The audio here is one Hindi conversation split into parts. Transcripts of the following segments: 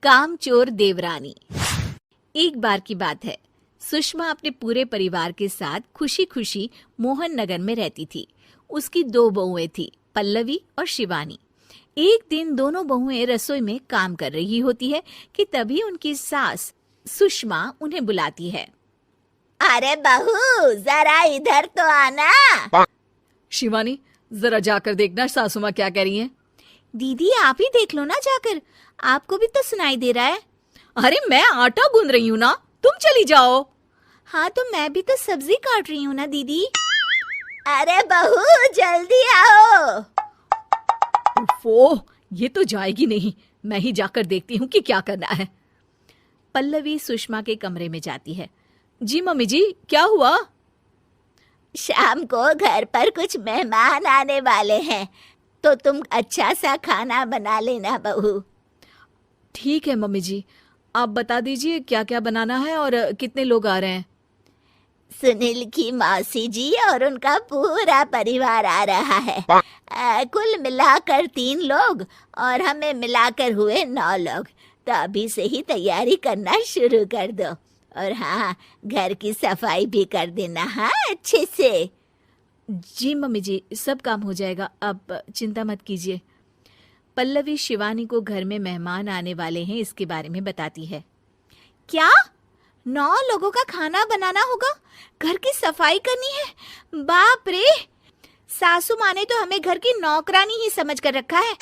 कामचोर देवरानी। एक बार की बात है, सुषमा अपने पूरे परिवार के साथ खुशी खुशी मोहन नगर में रहती थी। उसकी 2 बहुएं थी, पल्लवी और शिवानी। एक दिन दोनों बहुएं रसोई में काम कर रही होती है कि तभी उनकी सास सुषमा उन्हें बुलाती है। अरे बहू, जरा इधर तो आना। शिवानी, जरा जाकर देखना सासू माँ क्या कह रही हैं। दीदी आप ही देख लो ना जाकर, आपको भी तो सुनाई दे रहा है। अरे मैं आटा गूंद रही हूँ ना, तुम चली जाओ। हाँ तो मैं भी तो सब्जी काट रही हूँ ना दीदी। अरे बहू जल्दी आओ। ओह, ये तो जाएगी नहीं, मैं ही जाकर देखती हूँ कि क्या करना है। पल्लवी सुषमा के कमरे में जाती है। जी मम्मी जी, क्या हुआ? शाम को घर पर कुछ मेहमान आने वाले हैं, तो तुम अच्छा सा खाना बना लेना बहू। ठीक है मम्मी जी, आप बता दीजिए क्या क्या बनाना है और कितने लोग आ रहे हैं। सुनील की मौसी जी और उनका पूरा परिवार आ रहा है। कुल मिलाकर 3 लोग और हमें मिलाकर हुए 9 लोग। तो अभी से ही तैयारी करना शुरू कर दो। और हाँ, घर की सफाई भी कर देना, हाँ अच्छे से। जी मम्मी जी, सब काम हो जाएगा, आप चिंता मत कीजिए। पल्लवी शिवानी को घर में मेहमान आने वाले हैं इसके बारे में बताती है। क्या 9 लोगों का खाना बनाना होगा, घर की सफाई करनी है? बाप रे, सासू माँ ने तो हमें घर की नौकरानी ही समझ कर रखा है।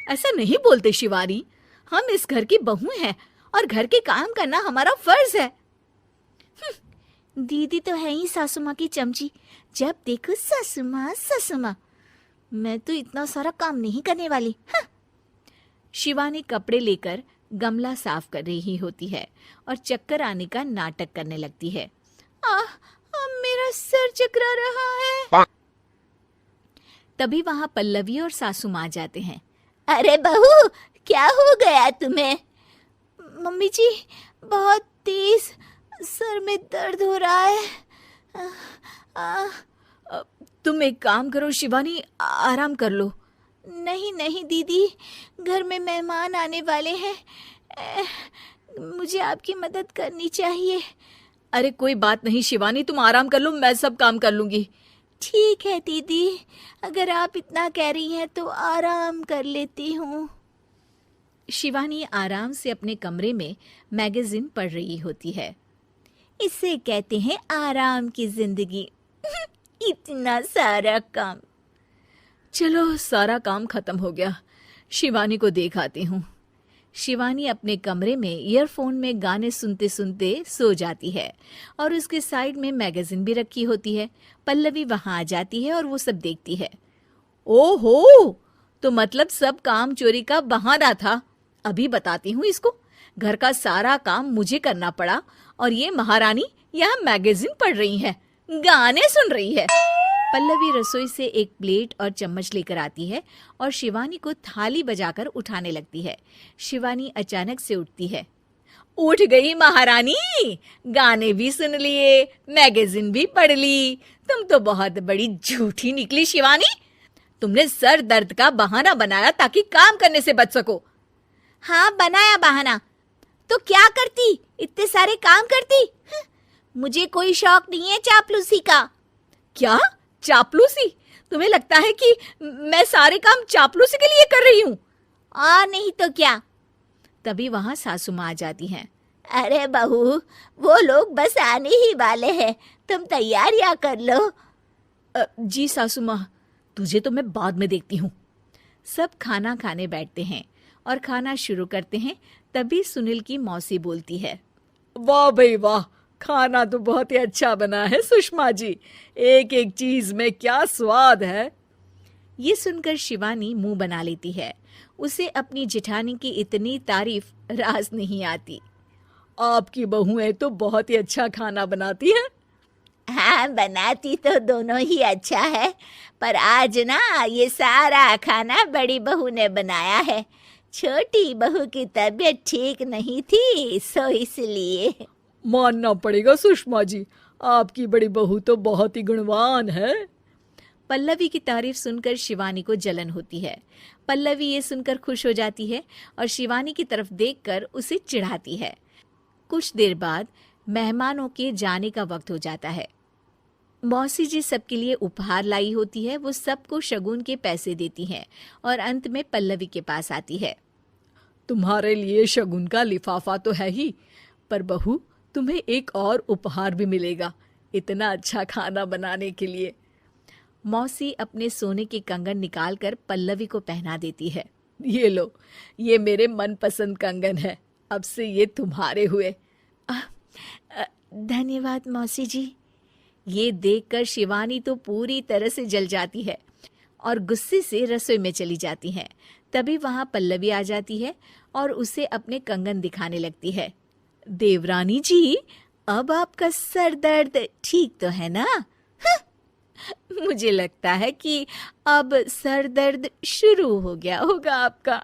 ऐसा नहीं बोलते शिवानी, हम इस घर की बहू हैं और घर के काम करना हमारा फर्ज है। दीदी तो है ही सासू माँ की चमची, जब देखो सासू माँ सासू माँ। मैं तो इतना सारा काम नहीं करने वाली। शिवानी कपड़े लेकर गमला साफ कर रही होती है और चक्कर आने का नाटक करने लगती है। मेरा सर चकरा रहा है। तभी वहां पल्लवी और सासू माँ जाते हैं। अरे बहू, क्या हो गया तुम्हें? मम्मी जी, बहुत तेज सर में दर्द हो रहा है। तुम एक काम करो शिवानी, आराम कर लो। नहीं नहीं दीदी, घर में मेहमान आने वाले हैं, मुझे आपकी मदद करनी चाहिए। अरे कोई बात नहीं शिवानी, तुम आराम कर लो, मैं सब काम कर लूंगी। ठीक है दीदी, अगर आप इतना कह रही हैं तो आराम कर लेती हूँ। शिवानी आराम से अपने कमरे में मैगजीन पढ़ रही होती है। इसे कहते हैं आराम की जिंदगी। इतना सारा काम। चलो, सारा काम खत्म हो गया, शिवानी को देख आती हूँ। शिवानी अपने कमरे में ईयरफोन में गाने सुनते सुनते सो जाती है और उसके साइड में मैगजीन भी रखी होती है। पल्लवी वहां आ जाती है और वो सब देखती है। ओहो, तो मतलब सब काम चोरी का बहाना था। अभी बताती हूँ इसको। घर का सारा काम मुझे करना पड़ा और ये महारानी यहाँ मैगजीन पढ़ रही है, गाने सुन रही है। पल्लवी रसोई से एक प्लेट और चम्मच लेकर आती है और शिवानी को थाली बजाकर उठाने लगती है। शिवानी अचानक से उठती है। उठ गई महारानी, गाने भी सुन लिए, मैगजीन भी पढ़ ली। तुम तो बहुत बड़ी झूठी निकली शिवानी। तुमने सर दर्द का बहाना बनाया ताकि काम करने से बच सको। हाँ बनाया बहाना, तो क्या करती, इतने सारे काम करती। मुझे कोई शौक नहीं है चापलूसी का। क्या चापलूसी? तुम्हें लगता है कि मैं सारे काम चापलूसी के लिए कर रही हूँ? और नहीं तो क्या। तभी वहां सासू माँ आ जाती हैं। अरे बहू, वो लोग बस आने ही वाले हैं, तुम तैयारियां कर लो। जी सासू माँ, तुझे तो मैं बाद में देखती हूँ। सब खाना खाने बैठते हैं और खाना शुरू करते हैं। तभी सुनील की मौसी बोलती है। वाह भाई वाह, खाना तो बहुत ही अच्छा बना है सुषमा जी, एक एक चीज में क्या स्वाद है। ये सुनकर शिवानी मुंह बना लेती है। उसे अपनी जेठानी की इतनी तारीफ रास नहीं आती। आपकी बहुएं तो बहुत ही अच्छा खाना बनाती हैं। हाँ बनाती तो दोनों ही अच्छा है, पर आज ना ये सारा खाना बड़ी बहू ने बनाया है। छोटी बहू की तबीयत ठीक नहीं थी, सो इसलिए। मानना पड़ेगा सुषमा जी, आपकी बड़ी बहू तो बहुत ही गुणवान है। पल्लवी की तारीफ सुनकर शिवानी को जलन होती है। पल्लवी ये सुनकर खुश हो जाती है और शिवानी की तरफ देखकर उसे चिढ़ाती है। कुछ देर बाद मेहमानों के जाने का वक्त हो जाता है। मौसी जी सबके लिए उपहार लाई होती है। वो सबको शगुन के पैसे देती हैं और अंत में पल्लवी के पास आती है। तुम्हारे लिए शगुन का लिफाफा तो है ही, पर बहू तुम्हें एक और उपहार भी मिलेगा इतना अच्छा खाना बनाने के लिए। मौसी अपने सोने के कंगन निकालकर पल्लवी को पहना देती है। ये लो, ये मेरे मनपसंद कंगन है, अब से ये तुम्हारे हुए। धन्यवाद मौसी जी। ये देखकर शिवानी तो पूरी तरह से जल जाती है और गुस्से से रसोई में चली जाती है। तभी वहां पल्लवी आ जाती है और उसे अपने कंगन दिखाने लगती है। देवरानी जी, अब आपका सर दर्द ठीक तो है ना? मुझे लगता है कि अब सर दर्द शुरू हो गया होगा आपका।